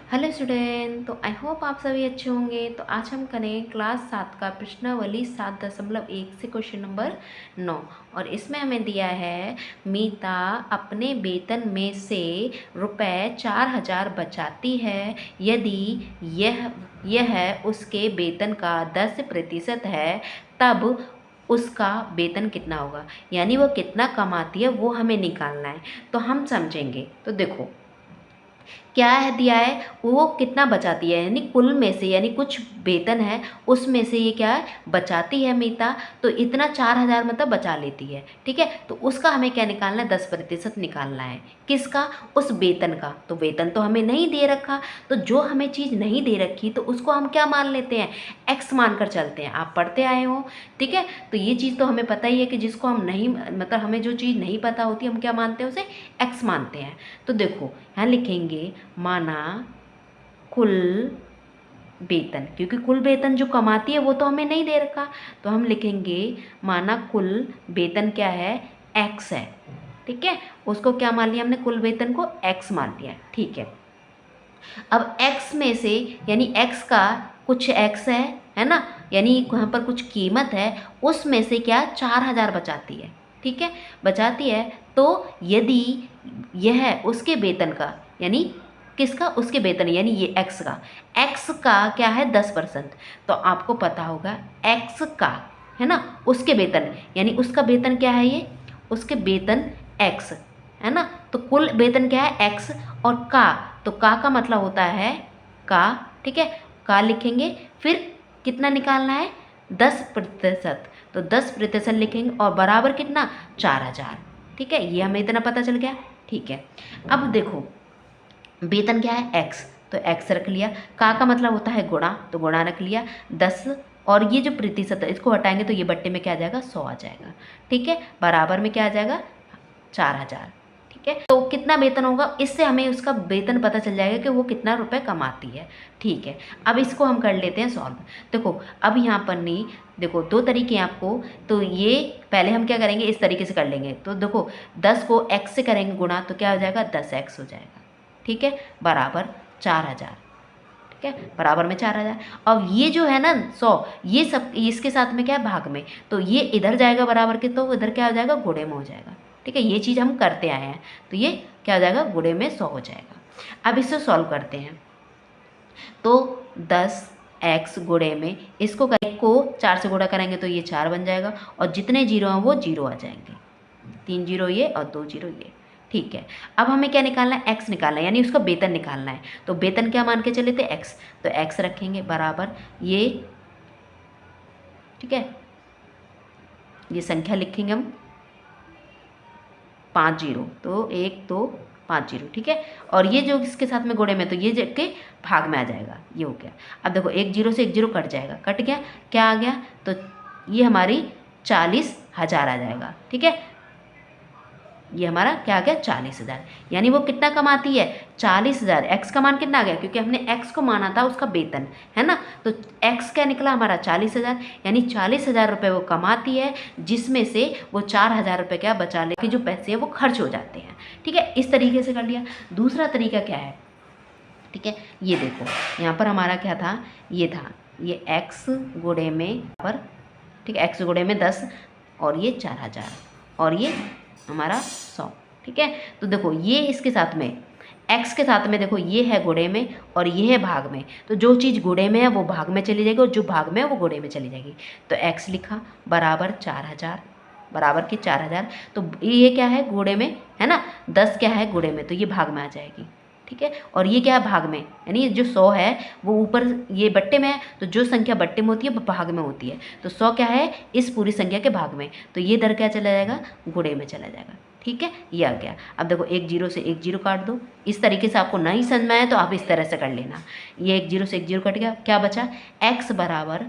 Hello student, तो I hope आप सभी अच्छे होंगे। तो आज हम करें क्लास 7 का प्रश्नावली 7.1 से क्वेश्चन नंबर 9। और इसमें हमें दिया है मीता अपने वेतन में से रुपए 4,000 बचाती है यदि यह उसके वेतन का 10% है, तब उसका वेतन कितना होगा। यानी वो कितना कमाती है वो हमें निकालना है। तो हम समझेंगे। तो देखो क्या है दिया है, वो कितना बचाती है, यानी कुल में से, यानी कुछ वेतन है उसमें से ये क्या है बचाती है मीता। तो इतना 4,000 मतलब बचा लेती है। ठीक है, तो उसका हमें क्या निकालना है, 10% निकालना है। किसका, उस वेतन का। तो वेतन तो हमें नहीं दे रखा, तो जो हमें चीज़ नहीं दे रखी तो उसको हम क्या मान लेते हैं, एक्स मान कर चलते हैं। आप पढ़ते आए हो। ठीक है, तो ये चीज़ तो हमें पता ही है कि जिसको हम नहीं, मतलब हमें जो चीज़ नहीं पता होती हम क्या मानते हैं, उसे एक्स मानते हैं। तो देखो यहाँ लिखेंगे माना कुल वेतन, क्योंकि कुल वेतन जो कमाती है वो तो हमें नहीं दे रखा। तो हम लिखेंगे माना कुल वेतन क्या है, एक्स है। ठीक है, उसको क्या मान लिया हमने, कुल वेतन को एक्स मान लिया। ठीक है, अब एक्स में से, यानी एक्स का कुछ एक्स है ना, यानी यहाँ पर कुछ कीमत है, उसमें से क्या 4,000 बचाती है। ठीक है, बचाती है। तो यदि यह उसके वेतन का, यानी किसका, उसके वेतन, यानी ये एक्स का क्या है 10%। तो आपको पता होगा एक्स का है ना, उसके वेतन, यानी उसका वेतन क्या है, ये उसके वेतन एक्स है ना। तो कुल वेतन क्या है एक्स, और तो का मतलब होता है का। ठीक है, का लिखेंगे, फिर कितना निकालना है 10%। तो 10% लिखेंगे और बराबर कितना 4,000। ठीक है, ये हमें इतना पता चल गया। ठीक है, अब देखो वेतन क्या है एक्स, तो एक्स रख लिया। का मतलब होता है गुणा, तो गुणा रख लिया 10। और ये जो प्रतिशत है इसको हटाएंगे तो ये बट्टे में क्या आ जाएगा 100 आ जाएगा। ठीक है, बराबर में क्या आ जाएगा 4,000। ठीक है, तो कितना वेतन होगा, इससे हमें उसका वेतन पता चल जाएगा कि वो कितना रुपए कमाती है। ठीक है, अब इसको हम कर लेते हैं सॉल्व। देखो अब यहाँ पर नहीं, देखो दो तरीके हैं आपको। तो ये पहले हम क्या करेंगे, इस तरीके से कर लेंगे। तो देखो 10 को x से करेंगे गुणा, तो क्या हो जाएगा 10x हो जाएगा। ठीक है, बराबर 4,000। ठीक है, बराबर में 4,000। अब ये जो है ना 100, ये सब इसके साथ में क्या है भाग में, तो ये इधर जाएगा बराबर के, तो इधर क्या हो जाएगा गुणे में हो जाएगा। ठीक है, ये चीज़ हम करते आए हैं, तो ये क्या हो जाएगा गुणे में 100 हो जाएगा। अब इससे सॉल्व करते हैं। तो 10x गुणे में इसको एक को 4 से गुणा करेंगे तो ये 4 बन जाएगा, और जितने जीरो हैं वो जीरो आ जाएंगे, 3 जीरो ये और 2 जीरो ये। ठीक है, अब हमें क्या निकालना है, एक्स निकालना है, यानी उसका वेतन निकालना है। तो वेतन क्या मान के चले थे एक्स, तो एक्स रखेंगे बराबर ये। ठीक है, ये संख्या लिखेंगे हम 5 जीरो, तो 1 2 5 जीरो। ठीक है, और ये जो इसके साथ में गुणे में, तो ये के भाग में आ जाएगा, ये हो गया। अब देखो 1 जीरो से 1 जीरो कट जाएगा, कट गया, क्या आ गया, तो ये हमारी 40,000 आ जाएगा। ठीक है, ये हमारा क्या आ गया 40,000। यानी वो कितना कमाती है 40,000। एक्स का मान कितना आ गया, क्योंकि हमने एक्स को माना था उसका वेतन है ना। तो एक्स क्या निकला हमारा 40,000, यानी 40,000 रुपये वो कमाती है, जिसमें से वो 4,000 रुपये क्या बचा ले कि जो पैसे हैं वो खर्च हो जाते हैं। ठीक है, इस तरीके से कर लिया। दूसरा तरीका क्या है, ठीक है, ये देखो यहाँ पर हमारा क्या था, ये था ये एक्स गुणे में पर, ठीक है, एक्स गुणे में 10 और ये 4,000 और ये हमारा 100। ठीक है, तो देखो ये इसके साथ में x के साथ में, देखो ये है गुणे में और ये है भाग में। तो जो चीज़ गुणे में है वो भाग में चली जाएगी और जो भाग में है वो गुणे में चली जाएगी। तो x लिखा बराबर 4,000, बराबर के 4,000। तो ये क्या है गुणे में है ना, 10 क्या है गुणे में, तो ये भाग में आ जाएगी। ठीक है, और ये क्या है भाग में, यानी जो 100 है वो ऊपर ये बट्टे में है, तो जो संख्या बट्टे में होती है वो भाग में होती है। तो 100 क्या है इस पूरी संख्या के भाग में, तो ये दर क्या चला जाएगा गुणे में चला जाएगा। ठीक है, ये आ गया। अब देखो 1 जीरो से 1 जीरो काट दो। इस तरीके से आपको नहीं समझ में आया तो आप इस तरह से कर लेना। ये 1 जीरो से 1 जीरो कट गया, क्या बचा x बराबर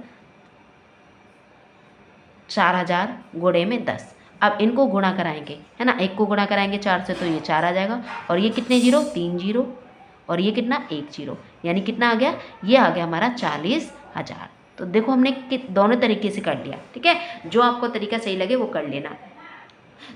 4,000 गुणे में 10। अब इनको गुणा कराएंगे है ना, एक को गुणा कराएंगे 4 से तो ये 4 आ जाएगा, और ये कितने जीरो 3 जीरो, और ये कितना 1 जीरो, यानी कितना आ गया, ये आ गया हमारा 40,000। तो देखो हमने दोनों तरीके से कर लिया। ठीक है, जो आपको तरीका सही लगे वो कर लेना।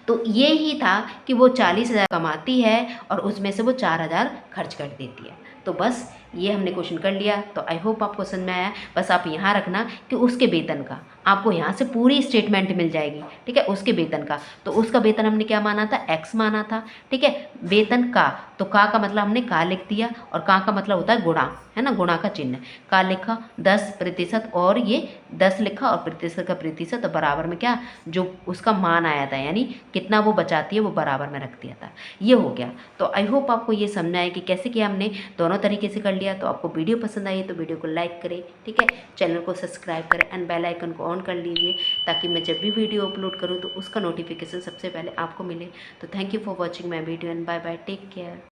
तो ये ही था कि वो 40,000 कमाती है और उसमें से वो 4,000 खर्च कर देती है। तो बस ये हमने क्वेश्चन कर लिया। तो आई होप आपको समझ में आया। बस आप यहाँ रखना कि उसके वेतन का, आपको यहाँ से पूरी स्टेटमेंट मिल जाएगी, ठीक है, उसके वेतन का। तो उसका वेतन हमने क्या माना था, एक्स माना था, ठीक है। वेतन का, तो का मतलब हमने का लिख दिया, और का मतलब होता है गुणा, है ना, गुणा का चिन्ह। का लिखा 10%, और ये 10 लिखा और प्रतिशत का प्रतिशत, और बराबर में क्या, जो उसका मान आया था, यानी कितना वो बचाती है वो बराबर में रख दिया था। ये हो गया। तो आई होप आपको ये समझ आए कि कैसे किया हमने, दोनों तरीके से कर लिया। तो आपको वीडियो पसंद आई तो वीडियो को लाइक करें, ठीक है, चैनल को सब्सक्राइब करें एंड बेल आइकन को ऑन कर लीजिए, ताकि मैं जब भी वीडियो अपलोड करूँ तो उसका नोटिफिकेशन सबसे पहले आपको मिले। तो thank you for watching my video and bye bye, take care.